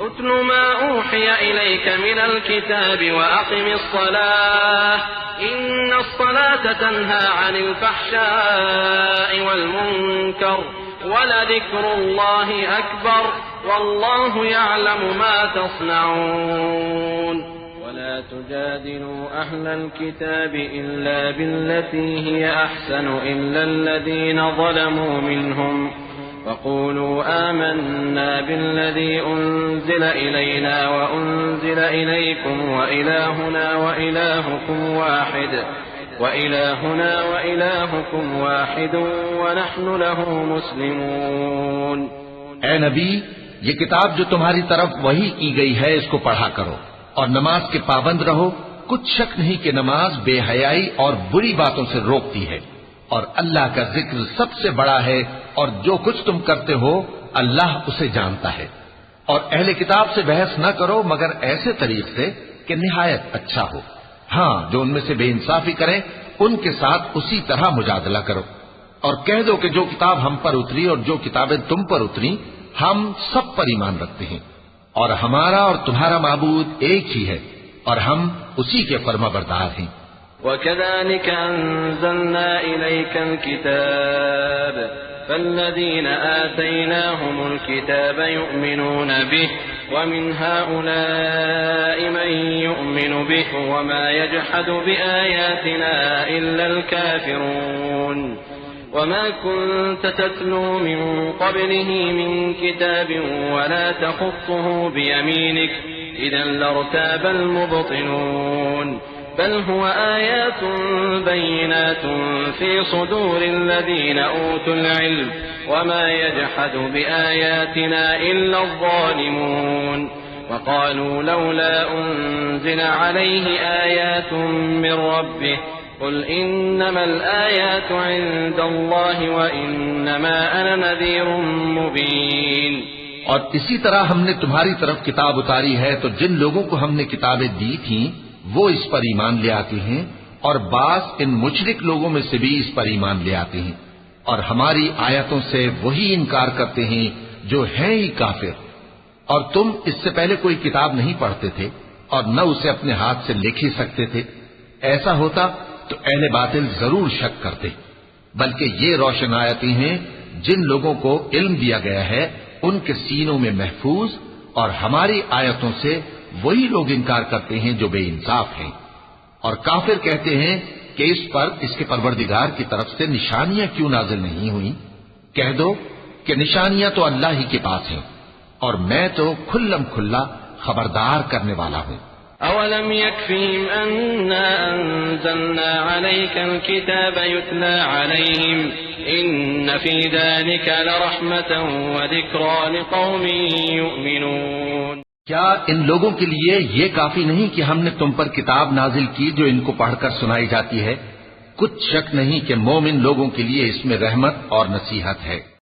उत्लु मा ऊहिया इलैक मिनल किताबि व अक़िमिस्सलाह इन्नस्सलात तन्हा अनिल फ़हशाइ वल मुनकर वलज़िक्रुल्लाहि अकबर वल्लाहु यअलमु मा तस्नऊन। वला तुजादिलू अहलल किताबि इल्ला बिल्लती हिय अहसनु इल्लल्लज़ीना ज़लमू मिनहुम वक़ूलू आमन्ना बिल्लज़ी उन्ज़िल इलैना व उन्ज़िल इलैकुम व इलाहुना व इलाहुकुम वाहिदुन व नहनु लहू मुस्लिमून। ए नबी, ये किताब जो तुम्हारी तरफ वही की गई है इसको पढ़ा करो और नमाज के पाबंद रहो। कुछ शक नहीं कि नमाज बेहयाई और बुरी बातों से रोकती है और अल्लाह का जिक्र सबसे बड़ा है और जो कुछ तुम करते हो अल्लाह उसे जानता है। और अहले किताब से बहस न करो मगर ऐसे तरीक से कि निहायत अच्छा हो। हाँ, जो उनमें से बेइंसाफी करें उनके साथ उसी तरह मुजादला करो और कह दो कि जो किताब हम पर उतरी और जो किताबें तुम पर उतरी हम सब पर ईमान रखते हैं और हमारा और तुम्हारा माबूद एक ही है और हम उसी के फर्माबरदार हैं। वकज़ालिक अंज़लना इलैकल किताब फल्लज़ीना आतैनाहुमुल किताब युमिनून बिहि वमिन हाउलाइ मन युमिनु बिहि वमा यजहदु बिआयातिना इल्लल काफिरून। वमा कुन्त तत्लू मिन क़ब्लिही मिन किताबिन वला तख़ुत्तुहु बियमीनिक इज़न लर्ताबल मुब्तिलून। बल हुव आयातुन बय्यिनातुन फ़ी सुदूरिल्लज़ीन ऊतुल इल्म वमा यजहदु बिआयातिना इल्लज़्ज़ालिमून। वक़ालू लौला उन्ज़िल अलैहि आयातुन मिन रब्बिह क़ुल इन्नमल आयातु इन्दल्लाहि व इन्नमा अना नज़ीरुम मुबीन। और इसी तरह हमने तुम्हारी तरफ किताब उतारी है तो जिन लोगों को हमने किताबें दी थीं वो इस पर ईमान ले आते हैं और बास इन मुशरिक लोगों में से भी इस पर ईमान ले आते हैं और हमारी आयतों से वही इनकार करते हैं जो हैं ही काफिर। और तुम इससे पहले कोई किताब नहीं पढ़ते थे और न उसे अपने हाथ से लिख ही सकते थे। ऐसा होता तो अहले बातिल जरूर शक करते, बल्कि ये रोशन आयतें हैं जिन लोगों को इल्म दिया गया है उनके सीनों में महफूज और हमारी आयतों से वही लोग इनकार करते हैं जो बेइंसाफ हैं। और काफिर कहते हैं कि इस पर इसके परवरदिगार की तरफ से निशानियां क्यों नाजिल नहीं हुई। कह दो कि निशानियां तो अल्लाह ही के पास हैं और मैं तो खुल्लम खुल्ला खबरदार करने वाला हूं। अवलम यकफिहिम अन्ना अंज़लना अलैकल किताब युतला अलैहिम इन्न फी ज़ालिका लरहमतन व ज़िक्रा लिक़ौमिन युमिनून। क्या इन लोगों के लिए ये काफी नहीं कि हमने तुम पर किताब नाजिल की जो इनको पढ़कर सुनाई जाती है। कुछ शक नहीं कि मोमिन लोगों के लिए इसमें रहमत और नसीहत है।